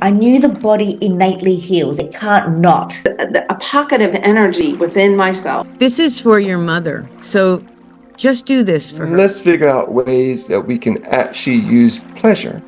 I knew the body innately heals. It can't not. A pocket of energy within myself. This is for your mother. So just do this for her. Let's figure out ways that we can actually use pleasure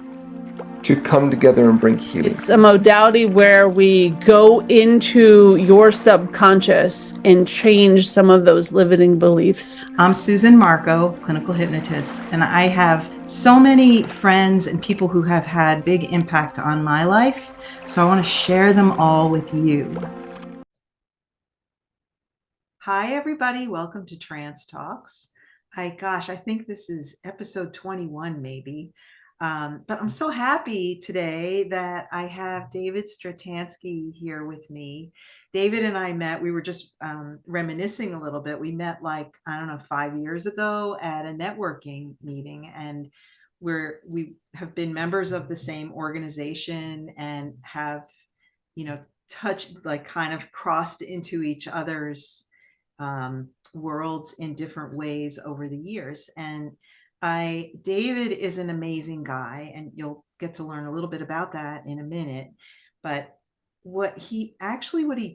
to come together and bring healing. It's a modality where we go into your subconscious and change some of those limiting beliefs. I'm Susan Marco, clinical hypnotist, and I have so many friends and people who have had big impact on my life, so I want to share them all with you. Hi, everybody. Welcome to Trance Talks. I think this is episode 21, maybe. But I'm so happy today that I have David Stretanski here with me. David and I met, we were just reminiscing a little bit. We met 5 years ago at a networking meeting, and we have been members of the same organization and have, touched, kind of crossed into each other's worlds in different ways over the years. And David is an amazing guy, and you'll get to learn a little bit about that in a minute. But what he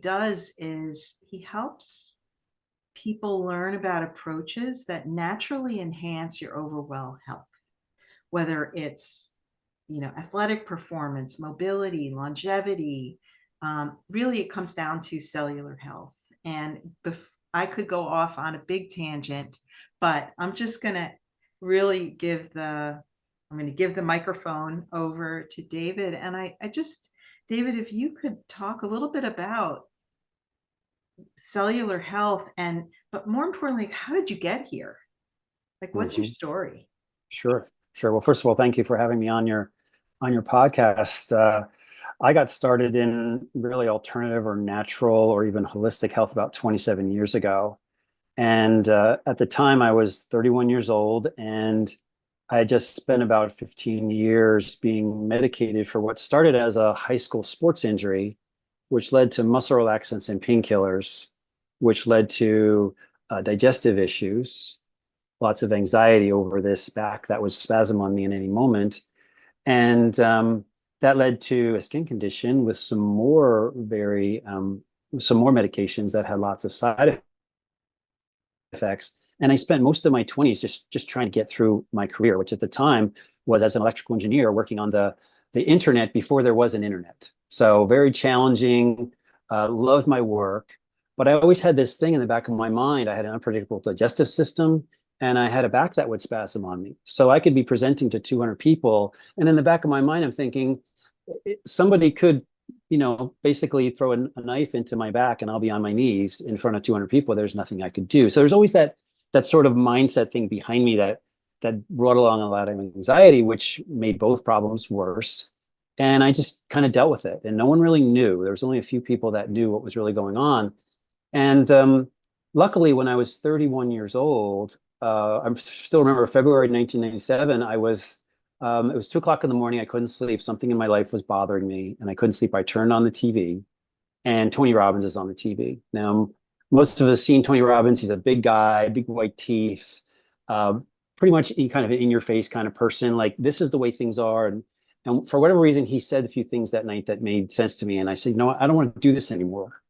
does is he helps people learn about approaches that naturally enhance your overall health, whether it's, athletic performance, mobility, longevity. Really, it comes down to cellular health. And I could go off on a big tangent, but I'm just going to really give the microphone over to David. And David, if you could talk a little bit about cellular health, but more importantly, how did you get here? What's your story? Sure. Well, first of all, thank you for having me on your podcast. I got started in really alternative or natural or even holistic health about 27 years ago. And at the time, I was 31 years old, and I had just spent about 15 years being medicated for what started as a high school sports injury, which led to muscle relaxants and painkillers, which led to digestive issues, lots of anxiety over this back that would spasm on me in any moment. And that led to a skin condition with some more medications that had lots of side effects. And I spent most of my 20s just trying to get through my career, which at the time was as an electrical engineer working on the internet before there was an internet. So very challenging, loved my work, but I always had this thing in the back of my mind. I had an unpredictable digestive system, and I had a back that would spasm on me. So I could be presenting to 200 people, and in the back of my mind, I'm thinking, somebody could basically throw a knife into my back and I'll be on my knees in front of 200 people. There's nothing I could do. So there's always that sort of mindset thing behind me that brought along a lot of anxiety, which made both problems worse. And I just kind of dealt with it, and no one really knew. There was only a few people that knew what was really going on. And luckily, when I was 31 years old, I still remember February 1997, it was 2:00 in the morning. I couldn't sleep. Something in my life was bothering me and I couldn't sleep. I turned on the TV, and Tony Robbins is on the TV. Now, most of us seen Tony Robbins. He's a big guy, big white teeth, pretty much kind of an in your face kind of person. Like, this is the way things are. And for whatever reason, he said a few things that night that made sense to me. And I said, I don't want to do this anymore.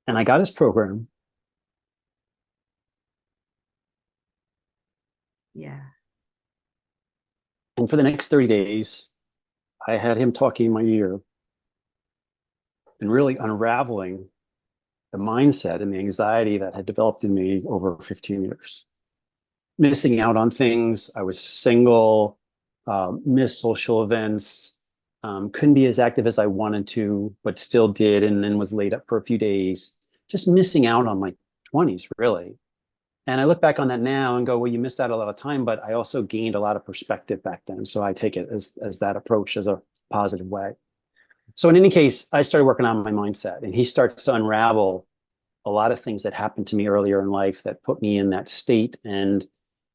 And I got his program. Yeah. And for the next 30 days, I had him talking in my ear and really unraveling the mindset and the anxiety that had developed in me over 15 years. Missing out on things. I was single, missed social events, couldn't be as active as I wanted to, but still did, and then was laid up for a few days. Just missing out on my 20s, really. And I look back on that now and go, well, you missed out a lot of time, but I also gained a lot of perspective back then. So I take it as that approach as a positive way. So in any case, I started working on my mindset, and he starts to unravel a lot of things that happened to me earlier in life that put me in that state, and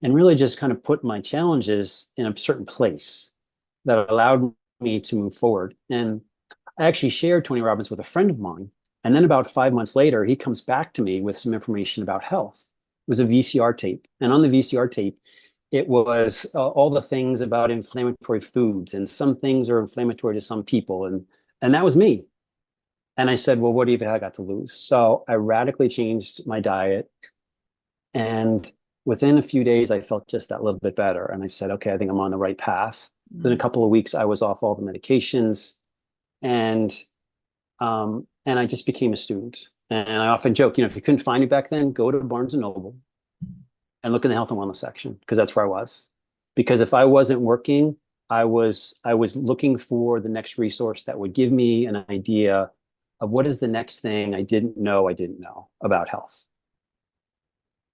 really just kind of put my challenges in a certain place that allowed me to move forward. And I actually shared Tony Robbins with a friend of mine. And then about 5 months later, he comes back to me with some information about health. It was a VCR tape. And on the VCR tape, it was all the things about inflammatory foods, and some things are inflammatory to some people, and that was me. And I said, well, what even I got to lose? So I radically changed my diet, and within a few days, I felt just that little bit better. And I said, okay, I think I'm on the right path. Within a couple of weeks, I was off all the medications, and I just became a student. And I often joke, if you couldn't find me back then, go to Barnes and Noble and look in the health and wellness section, because that's where I was. Because if I wasn't working, I was looking for the next resource that would give me an idea of what is the next thing I didn't know about health.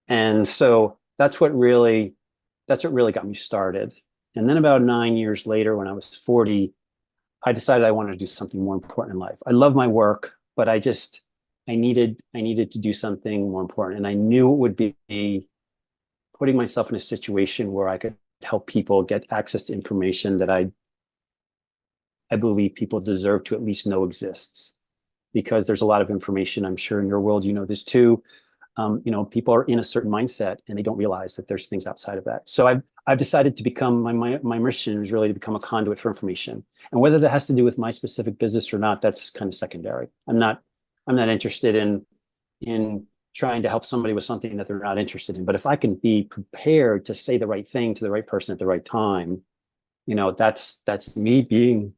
And so that's what really got me started. And then about 9 years later, when I was 40, I decided I wanted to do something more important in life. I love my work, but I needed to do something more important. And I knew it would be putting myself in a situation where I could help people get access to information that I believe people deserve to at least know exists. Because there's a lot of information, I'm sure in your world, this too. People are in a certain mindset and they don't realize that there's things outside of that. So I've decided to become, my mission is really to become a conduit for information. And whether that has to do with my specific business or not, that's kind of secondary. I'm not interested in trying to help somebody with something that they're not interested in. But if I can be prepared to say the right thing to the right person at the right time, that's me being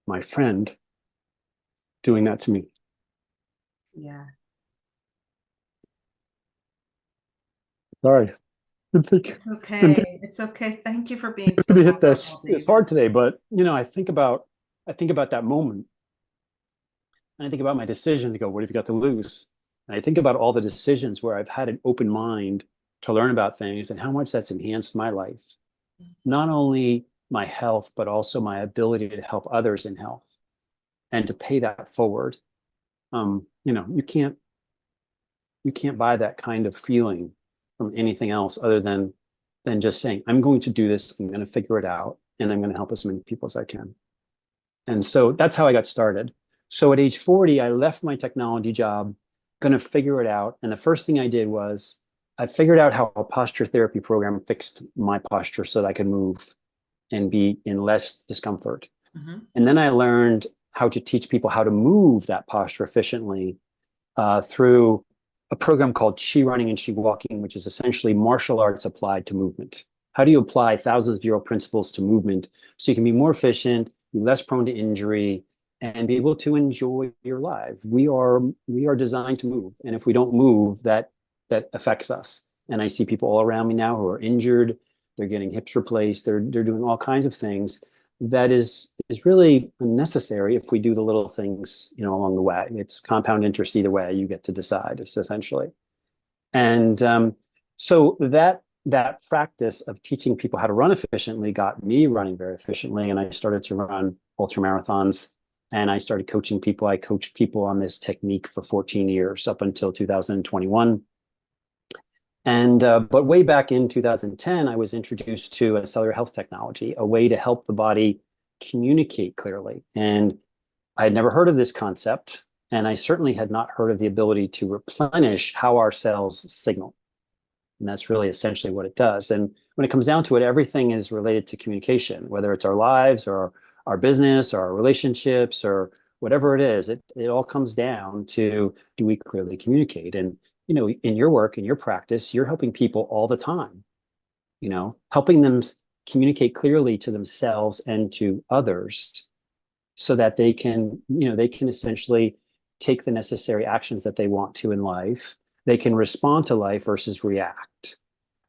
my friend doing that to me. Yeah. Sorry. It's okay. It's okay. Thank you for being so To hit vulnerable, this. It's hard today, but I think about that moment, and I think about my decision to go, what have you got to lose? And I think about all the decisions where I've had an open mind to learn about things and how much that's enhanced my life. Not only my health, but also my ability to help others in health and to pay that forward. You can't buy that kind of feeling from anything else other than just saying, I'm going to do this, I'm going to figure it out, and I'm going to help as many people as I can. And so that's how I got started. So at age 40, I left my technology job, going to figure it out. And the first thing I did was I figured out how a posture therapy program fixed my posture so that I could move and be in less discomfort. Mm-hmm. And then I learned how to teach people how to move that posture efficiently through a program called Chi Running and Chi Walking, which is essentially martial arts applied to movement. How do you apply thousands of year old principles to movement so you can be more efficient, be less prone to injury, and be able to enjoy your life? We are designed to move. And if we don't move, that affects us. And I see people all around me now who are injured. They're getting hips replaced. They're doing all kinds of things that is really unnecessary if we do the little things, along the way. It's compound interest either way. You get to decide, it's essentially. And so that practice of teaching people how to run efficiently got me running very efficiently. And I started to run ultra marathons, and I started coaching people. I coached people on this technique for 14 years up until 2021. And but way back in 2010, I was introduced to a cellular health technology, a way to help the body communicate clearly. And I had never heard of this concept, and I certainly had not heard of the ability to replenish how our cells signal. And that's really essentially what it does. And when it comes down to it, everything is related to communication, whether it's our lives or our business or our relationships or whatever it is. It all comes down to, do we clearly communicate? And in your work, in your practice, you're helping people all the time, helping them communicate clearly to themselves and to others so that they can essentially take the necessary actions that they want to in life. They can respond to life versus react.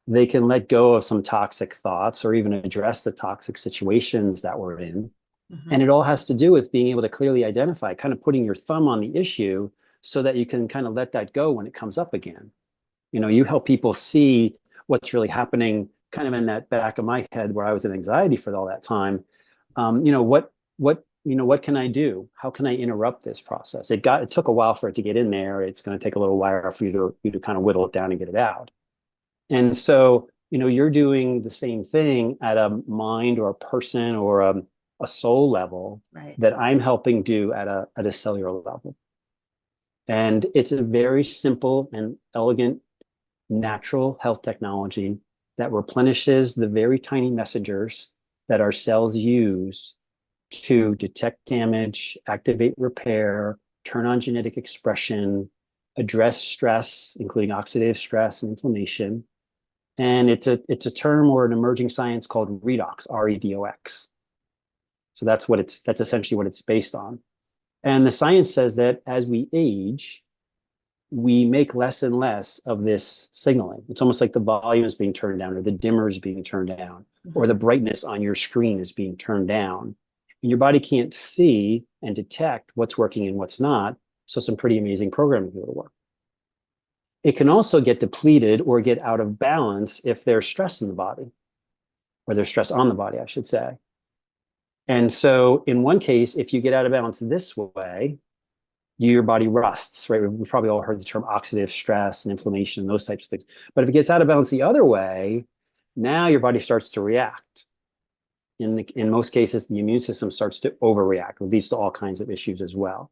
They can let go of some toxic thoughts or even address the toxic situations that we're in. Mm-hmm. And it all has to do with being able to clearly identify, kind of putting your thumb on the issue so that you can kind of let that go when it comes up again. You help people see what's really happening kind of in that back of my head where I was in anxiety for all that time. What can I do? How can I interrupt this process? It took a while for it to get in there. It's going to take a little while for you to kind of whittle it down and get it out. And so, you're doing the same thing at a mind or a person or a a soul level Right. that I'm helping do at a cellular level. And it's a very simple and elegant natural health technology that replenishes the very tiny messengers that our cells use to detect damage, activate repair, turn on genetic expression, address stress, including oxidative stress and inflammation. And it's a term or an emerging science called redox, R-E-D-O-X. So that's essentially what it's based on. And the science says that as we age, we make less and less of this signaling. It's almost like the volume is being turned down, or the dimmer is being turned down, or the brightness on your screen is being turned down. And your body can't see and detect what's working and what's not. So some pretty amazing programming will work. It can also get depleted or get out of balance if there's stress in the body, or there's stress on the body, I should say. And so in one case, if you get out of balance this way, your body rusts, right? We've probably all heard the term oxidative stress and inflammation, those types of things. But if it gets out of balance the other way, now your body starts to react. In most cases, the immune system starts to overreact, which leads to all kinds of issues as well.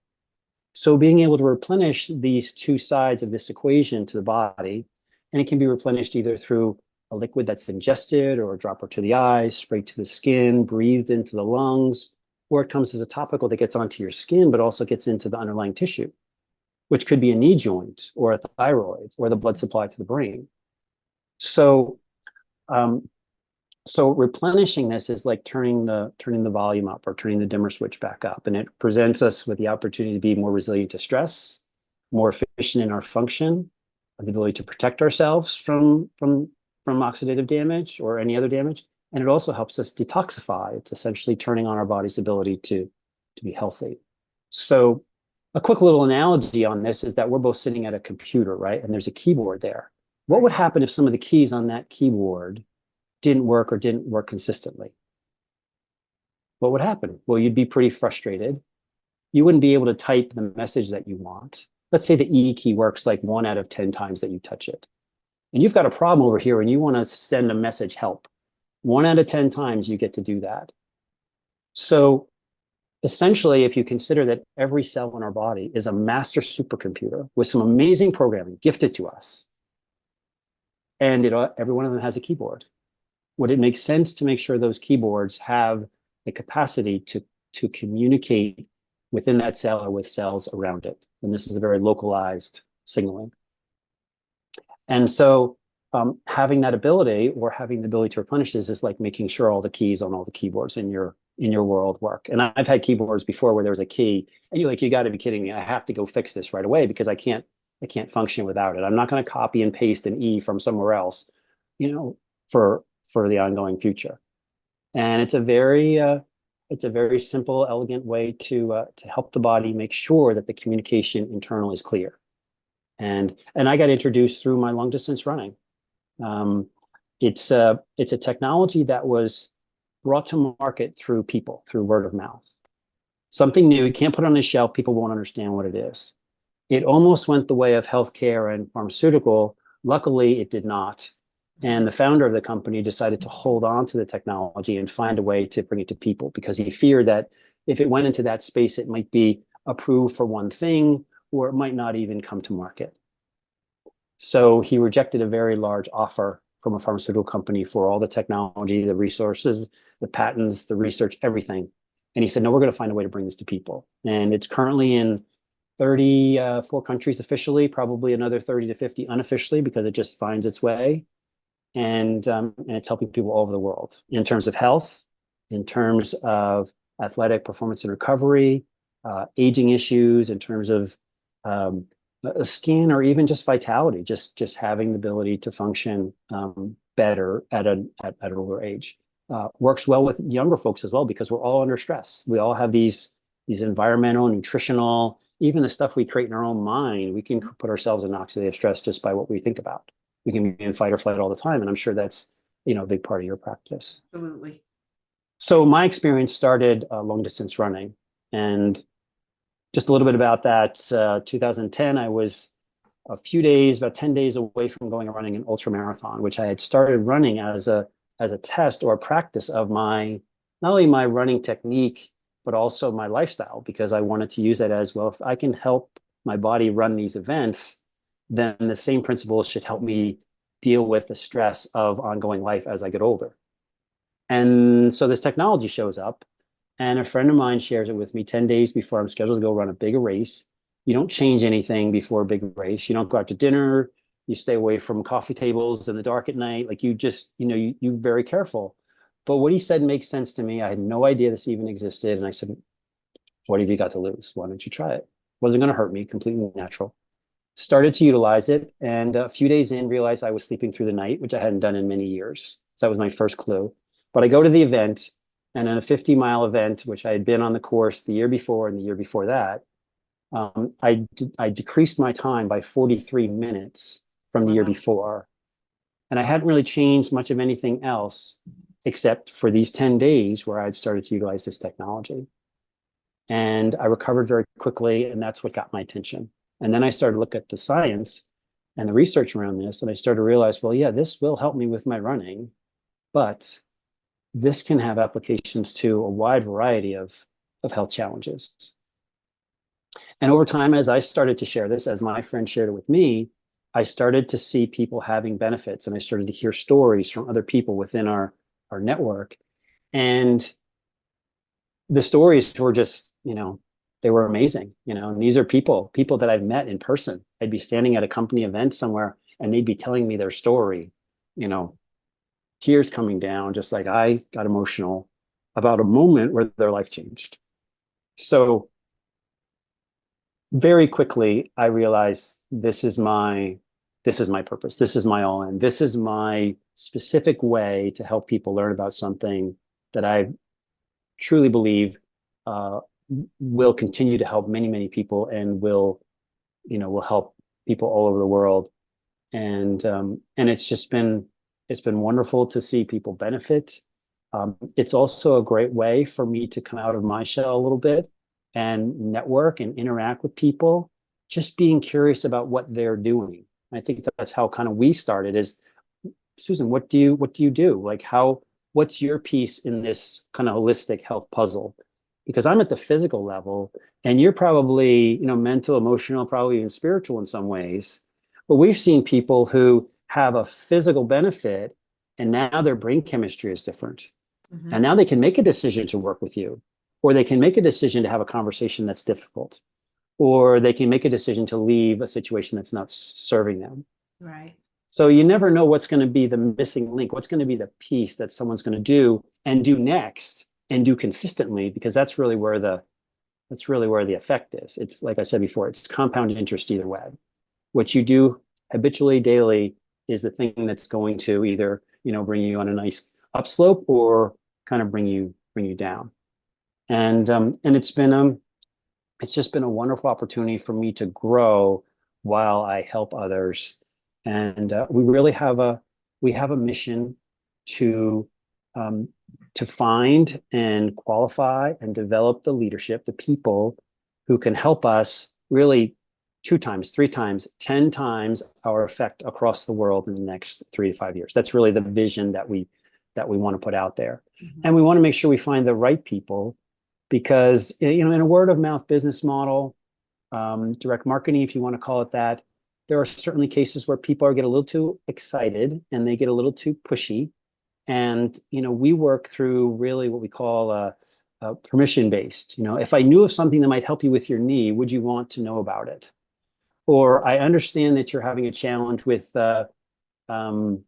So being able to replenish these two sides of this equation to the body, and it can be replenished either through a liquid that's ingested, or a dropper to the eyes, sprayed to the skin, breathed into the lungs, or it comes as a topical that gets onto your skin, but also gets into the underlying tissue, which could be a knee joint or a thyroid or the blood supply to the brain. So, so replenishing this is like turning the volume up, or turning the dimmer switch back up. And it presents us with the opportunity to be more resilient to stress, more efficient in our function, the ability to protect ourselves from oxidative damage or any other damage. And it also helps us detoxify. It's essentially turning on our body's ability to be healthy. So a quick little analogy on this is that we're both sitting at a computer, right? And there's a keyboard there. What would happen if some of the keys on that keyboard didn't work, or didn't work consistently? What would happen? Well, you'd be pretty frustrated. You wouldn't be able to type the message that you want. Let's say the E key works like 1 out of 10 times that you touch it. And you've got a problem over here and you want to send a message, help. 1 out of 10 times you get to do that. So essentially, if you consider that every cell in our body is a master supercomputer with some amazing programming gifted to us, and every one of them has a keyboard, would it make sense to make sure those keyboards have the capacity to communicate within that cell or with cells around it? And this is a very localized signaling. And so having that ability, or having the ability to replenish this, is like making sure all the keys on all the keyboards in your world work. And I've had keyboards before where there was a key and you're like, you got to be kidding me. I have to go fix this right away because I can't function without it. I'm not going to copy and paste an E from somewhere else, for the ongoing future. And it's a very simple, elegant way to help the body make sure that the communication internal is clear. And I got introduced through my long distance running. It's a technology that was brought to market through people, through word of mouth. Something new, you can't put it on a shelf, people won't understand what it is. It almost went the way of healthcare and pharmaceutical. Luckily, it did not. And the founder of the company decided to hold on to the technology and find a way to bring it to people, because he feared that if it went into that space, it might be approved for one thing, or it might not even come to market. So he rejected a very large offer from a pharmaceutical company for all the technology, the resources, the patents, the research, everything. And he said, no, we're going to find a way to bring this to people. And it's currently in 34 countries officially, probably another 30 to 50 unofficially, because it just finds its way. And it's helping people all over the world in terms of health, in terms of athletic performance and recovery, aging issues, in terms of skin, or even just vitality, just having the ability to function better at an older age. Works well with younger folks as well, because we're all under stress. We all have these environmental, nutritional, even the stuff we create in our own mind. We can put ourselves in oxidative stress just by what we think about. We can be in fight or flight all the time. And I'm sure that's, a big part of your practice. Absolutely. So my experience started long distance running. And just a little bit about that, 2010, I was about 10 days away from going and running an ultra marathon, which I had started running as a test or a practice of my not only my running technique, but also my lifestyle, because I wanted to use that as well. If I can help my body run these events, then the same principles should help me deal with the stress of ongoing life as I get older. And so this technology shows up, and a friend of mine shares it with me 10 days before I'm scheduled to go run a big race. You don't change anything before a big race. You don't go out to dinner. You stay away from coffee tables in the dark at night. Like you just, you're very careful. But what he said makes sense to me. I had no idea this even existed. And I said, what have you got to lose? Why don't you try it? Wasn't going to hurt me, completely natural. Started to utilize it. And a few days in, realized I was sleeping through the night, which I hadn't done in many years. So that was my first clue. But I go to the event, and in a 50-mile event, which I had been on the course the year before and the year before that, I decreased my time by 43 minutes from the year before. And I hadn't really changed much of anything else except for these 10 days where I'd started to utilize this technology. And I recovered very quickly, and that's what got my attention. And then I started to look at the science and the research around this, and I started to realize, well, yeah, this will help me with my running, but this can have applications to a wide variety of health challenges. And over time, as I started to share this, as my friend shared it with me, I started to see people having benefits, and I started to hear stories from other people within our network. And the stories were just, they were amazing, and these are people that I've met in person. I'd be standing at a company event somewhere, and they'd be telling me their story, tears coming down, just like I got emotional about a moment where their life changed. So very quickly, I realized this is my purpose. This is my all in. This is my specific way to help people learn about something that I truly believe will continue to help many, many people, and will help people all over the world. And it's been wonderful to see people benefit. It's also a great way for me to come out of my shell a little bit and network and interact with people, just being curious about what they're doing. I think that's how kind of we started is, Susan, what do you do? Like what's your piece in this kind of holistic health puzzle? Because I'm at the physical level, and you're probably, mental, emotional, probably even spiritual in some ways. But we've seen people who have a physical benefit, and now their brain chemistry is different. Mm-hmm. And now they can make a decision to work with you, or they can make a decision to have a conversation that's difficult, or they can make a decision to leave a situation that's not serving them. Right. So you never know what's going to be the missing link, what's going to be the piece that someone's going to do next and do consistently, because that's really where the effect is. It's like I said before, it's compound interest either way. What you do habitually, daily, is the thing that's going to either, bring you on a nice upslope or kind of bring you down. And it's just been a wonderful opportunity for me to grow while I help others. And we really have a mission to find and qualify and develop the leadership, the people who can help us really 2 times, 3 times, 10 times our effect across the world in the next 3 to 5 years. That's really the vision that we want to put out there. Mm-hmm. And we want to make sure we find the right people, because, in a word of mouth business model, direct marketing, if you want to call it that, there are certainly cases where people get a little too excited and they get a little too pushy. And, we work through really what we call permission-based. If I knew of something that might help you with your knee, would you want to know about it? Or I understand that you're having a challenge with, I don't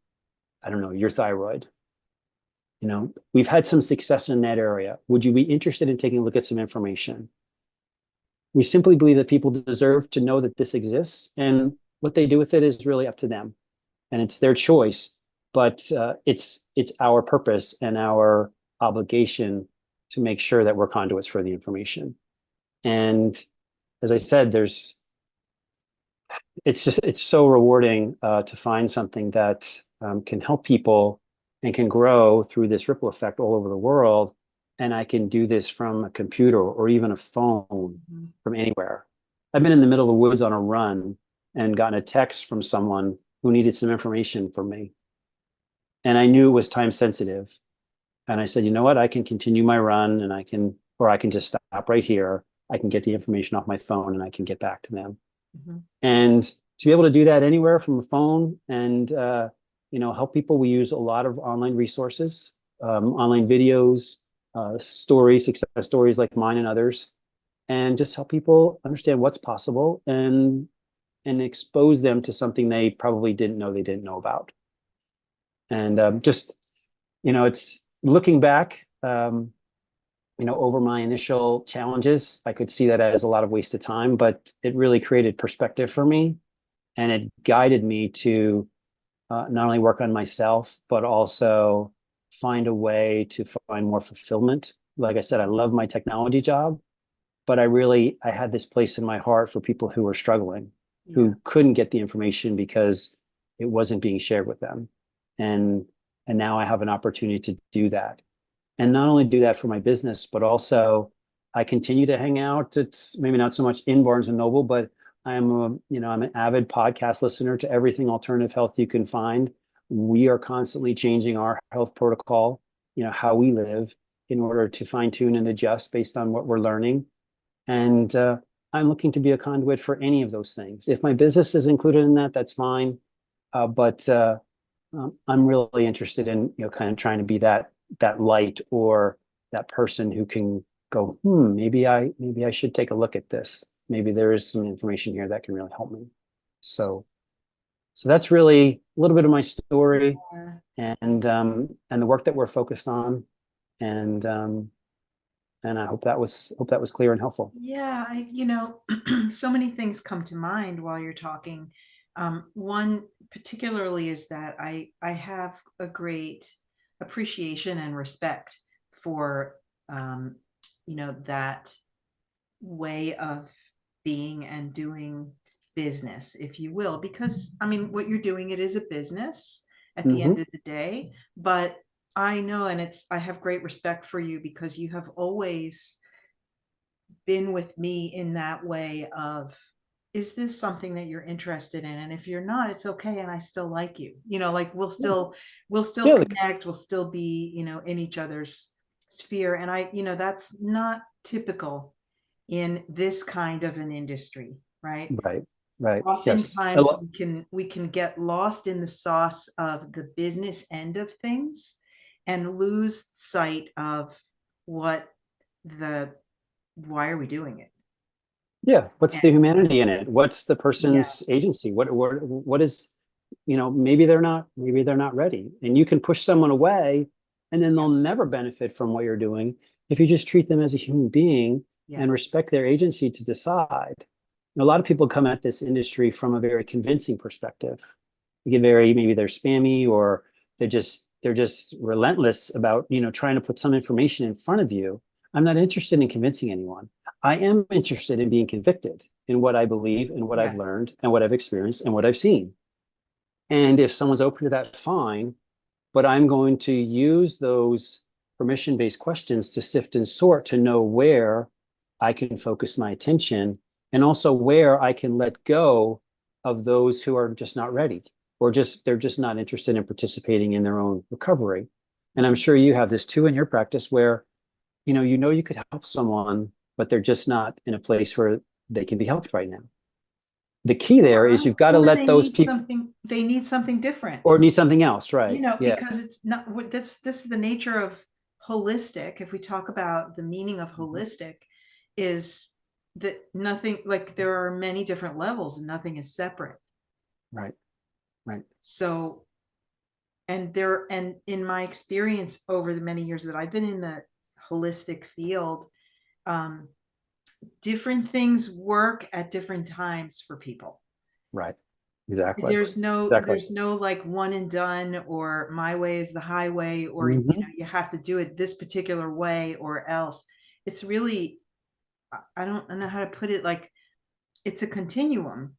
know, your thyroid. We've had some success in that area. Would you be interested in taking a look at some information? We simply believe that people deserve to know that this exists, and what they do with it is really up to them, and it's their choice. But it's our purpose and our obligation to make sure that we're conduits for the information. And as I said, it's so rewarding to find something that can help people and can grow through this ripple effect all over the world. And I can do this from a computer or even a phone, from anywhere. I've been in the middle of the woods on a run and gotten a text from someone who needed some information from me. And I knew it was time sensitive. And I said, you know what, I can continue my run and I can just stop right here. I can get the information off my phone and I can get back to them. Mhm. And to be able to do that anywhere from a phone and, help people, we use a lot of online resources, online videos, stories, success stories like mine and others, and just help people understand what's possible and expose them to something they probably didn't know about. And it's looking back, over my initial challenges, I could see that as a lot of wasted time, but it really created perspective for me. And it guided me to not only work on myself, but also find a way to find more fulfillment. Like I said, I love my technology job, but I had this place in my heart for people who were struggling, who couldn't get the information because it wasn't being shared with them. And now I have an opportunity to do that. And not only do that for my business, but also I continue to hang out. It's maybe not so much in Barnes and Noble, but I'm an avid podcast listener to everything alternative health you can find. We are constantly changing our health protocol, how we live in order to fine tune and adjust based on what we're learning. And I'm looking to be a conduit for any of those things. If my business is included in that, that's fine. But I'm really interested in, kind of trying to be that light or that person who can go, maybe I should take a look at this. Maybe there is some information here that can really help me. So that's really a little bit of my story and the work that we're focused on. And I hope that was clear and helpful. Yeah, so many things come to mind while you're talking. One particularly is that I have a great appreciation and respect for that way of being and doing business, if you will, because what you're doing, it is a business at the end of the day. But I know, and I have great respect for you because you have always been with me in that way of, is this something that you're interested in? And if you're not, it's okay. And I still like you, we'll still connect, we'll still be, in each other's sphere. And that's not typical in this kind of an industry, right? Right. Oftentimes we can get lost in the sauce of the business end of things and lose sight of why are we doing it? Yeah. What's the humanity in it? What's the person's agency? What is, maybe they're not ready, and you can push someone away and then they'll never benefit from what you're doing if you just treat them as a human being and respect their agency to decide. A lot of people come at this industry from a very convincing perspective. They get maybe they're spammy or they're just relentless about, trying to put some information in front of you. I'm not interested in convincing anyone. I am interested in being convicted in what I believe and what I've learned and what I've experienced and what I've seen. And if someone's open to that, fine. But I'm going to use those permission-based questions to sift and sort to know where I can focus my attention and also where I can let go of those who are just not ready or they're just not interested in participating in their own recovery. And I'm sure you have this too in your practice where, you could help someone, but they're just not in a place where they can be helped right now. The key there is you've got to let those people. They need something different. Or need something else, right? Because it's not this is the nature of holistic. If we talk about the meaning of holistic, is that nothing, like there are many different levels and nothing is separate. Right. So, and in my experience over the many years that I've been in the holistic field, different things work at different times for people. Right. Exactly. There's no like one and done, or my way is the highway, or you have to do it this particular way or else. It's really, I don't know how to put it, like it's a continuum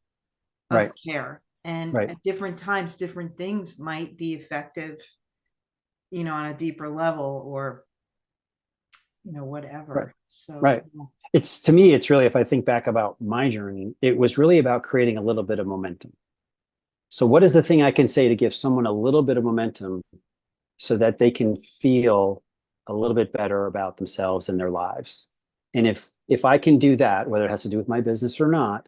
of care, and at different times different things might be effective, on a deeper level, or whatever. So it's, to me, it's really, if I think back about my journey, it was really about creating a little bit of momentum. So what is the thing I can say to give someone a little bit of momentum so that they can feel a little bit better about themselves and their lives. And if I can do that, whether it has to do with my business or not,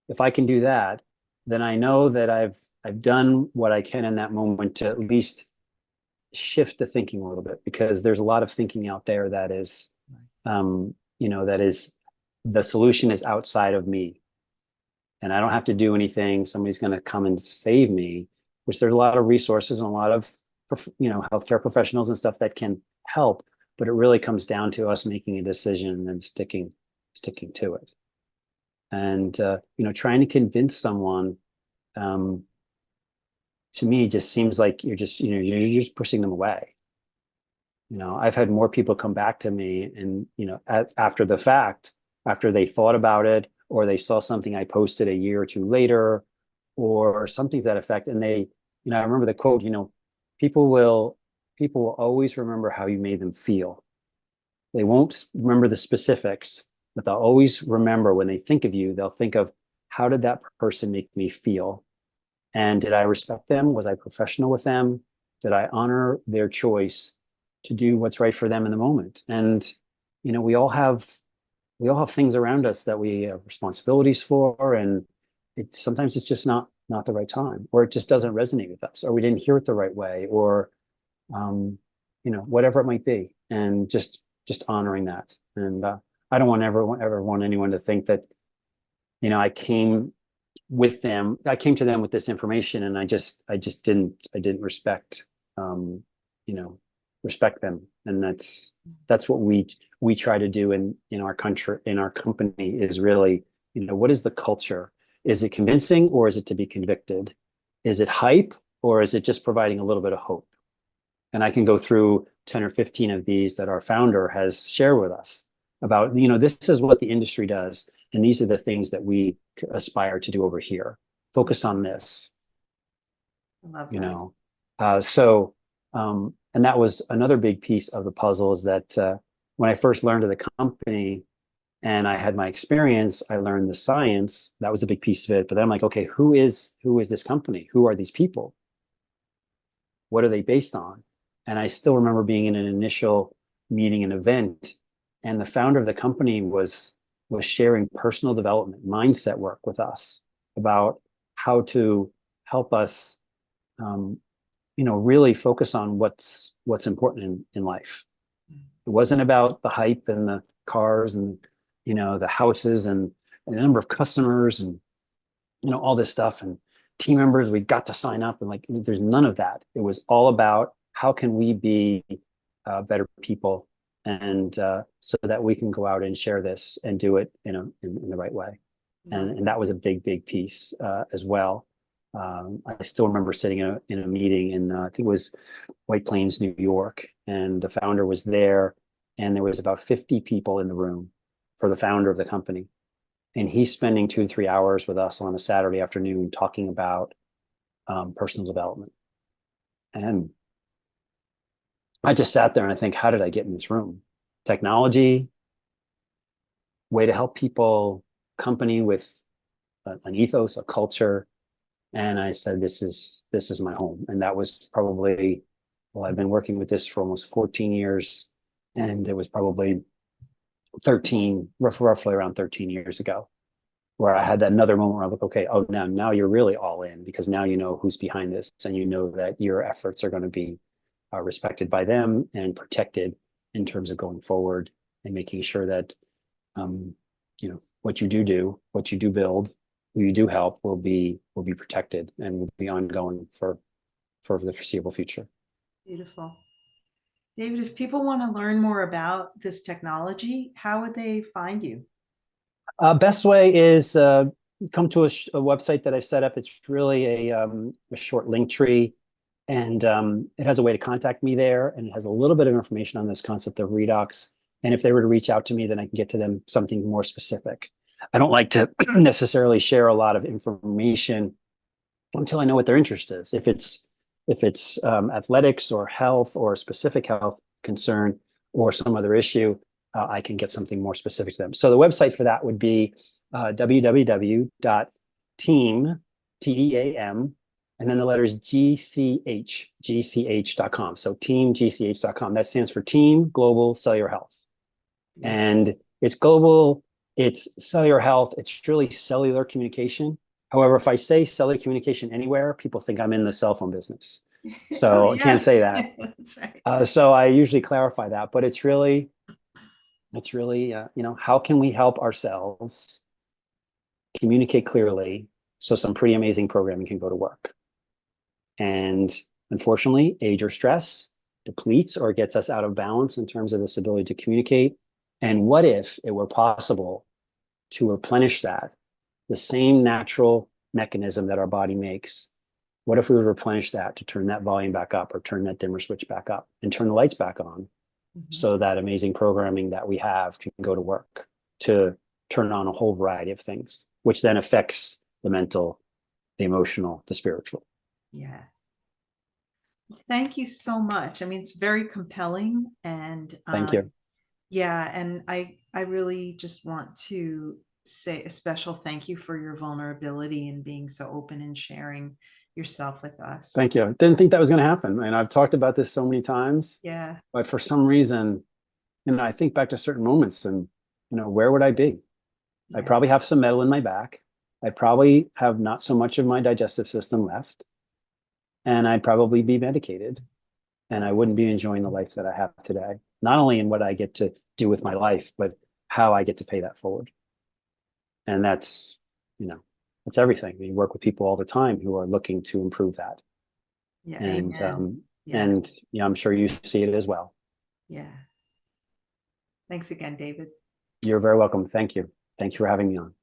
if I can do that, then I know that I've done what I can in that moment to at least shift the thinking a little bit, because there's a lot of thinking out there that is, that is, the solution is outside of me, and I don't have to do anything. Somebody's going to come and save me, which there's a lot of resources and a lot of, healthcare professionals and stuff that can help, but it really comes down to us making a decision and sticking to it. And, trying to convince someone, to me, just seems like you're just pushing them away. I've had more people come back to me and, after the fact, after they thought about it, or they saw something I posted a year or two later, or something to that effect. And they, I remember the quote, people will always remember how you made them feel. They won't remember the specifics, but they'll always remember, when they think of you, they'll think of, how did that person make me feel? And did I respect them? Was I professional with them? Did I honor their choice to do what's right for them in the moment? And, we all have things around us that we have responsibilities for, and sometimes it's just not the right time, or it just doesn't resonate with us, or we didn't hear it the right way, or, whatever it might be. And just honoring that. And I don't ever want anyone to think that, I came to them with this information and I just didn't respect them. And that's what we try to do in our country, in our company, is really, what is the culture? Is it convincing, or is it to be convicted? Is it hype, or is it just providing a little bit of hope? And I can go through 10 or 15 of these that our founder has shared with us about, this is what the industry does, and these are the things that we aspire to do over here. Focus on this. I love that. And that was another big piece of the puzzle, is that when I first learned of the company and I had my experience, I learned the science. That was a big piece of it. But then I'm like, okay, who is this company? Who are these people? What are they based on? And I still remember being in an initial meeting, an event, and the founder of the company was sharing personal development, mindset work with us about how to help us, really focus on what's important in life. It wasn't about the hype and the cars and, the houses and the number of customers and, all this stuff and team members we got to sign up, and there's none of that. It was all about, how can we be better people, and so that we can go out and share this and do it in the right way. And that was a big piece as well. I still remember sitting in a meeting in, I think it was White Plains, New York, and the founder was there, and there was about 50 people in the room for the founder of the company. And he's spending 2 to 3 hours with us on a Saturday afternoon talking about personal development. And I just sat there and I think, how did I get in this room? Technology, way to help people, company with an ethos, a culture. And I said, this is my home. And that was probably, I've been working with this for almost 14 years. And it was probably roughly around 13 years ago, where I had that another moment where I'm like, okay, now you're really all in, because now you know who's behind this, and you know that your efforts are going to be respected by them and protected in terms of going forward, and making sure that, what you do, what you do build, who you do help will be protected and will be ongoing for the foreseeable future. Beautiful. David, if people want to learn more about this technology, how would they find you? Best way is come to a website that I've set up. It's really a short link tree, and it has a way to contact me there, and it has a little bit of information on this concept of redox. And if they were to reach out to me, then I can get to them something more specific. I don't like to necessarily share a lot of information until I know what their interest is. If it's athletics or health or a specific health concern or some other issue, I can get something more specific to them. So the website for that would be www.team, TEAM, and then the letters gch.com. So teamgch.com. That stands for Team Global Cellular Health. And it's global, it's cellular health, it's really cellular communication. However, if I say cellular communication anywhere, people think I'm in the cell phone business. So I can't say that. That's right. So I usually clarify that, but it's really, how can we help ourselves communicate clearly so some pretty amazing programming can go to work? And unfortunately, age or stress depletes or gets us out of balance in terms of this ability to communicate. And what if it were possible to replenish that, the same natural mechanism that our body makes? What if we would replenish that to turn that volume back up or turn that dimmer switch back up and turn the lights back on so that amazing programming that we have can go to work to turn on a whole variety of things, which then affects the mental, the emotional, the spiritual. Yeah. Thank you so much. I mean, it's very compelling, and Thank you. yeah, and I really just want to say a special thank you for your vulnerability and being so open and sharing yourself with us. Thank you. Didn't think that was going to happen. And I've talked about this so many times. Yeah. But for some reason, I think back to certain moments and, where would I be? Yeah. I probably have some metal in my back. I probably have not so much of my digestive system left. And I'd probably be medicated. And I wouldn't be enjoying the life that I have today. Not only in what I get to do with my life, but how I get to pay that forward. And that's, that's everything. We work with people all the time who are looking to improve that. Yeah. And yeah. and I'm sure you see it as well. Yeah. Thanks again, David. You're very welcome. Thank you. Thank you for having me on.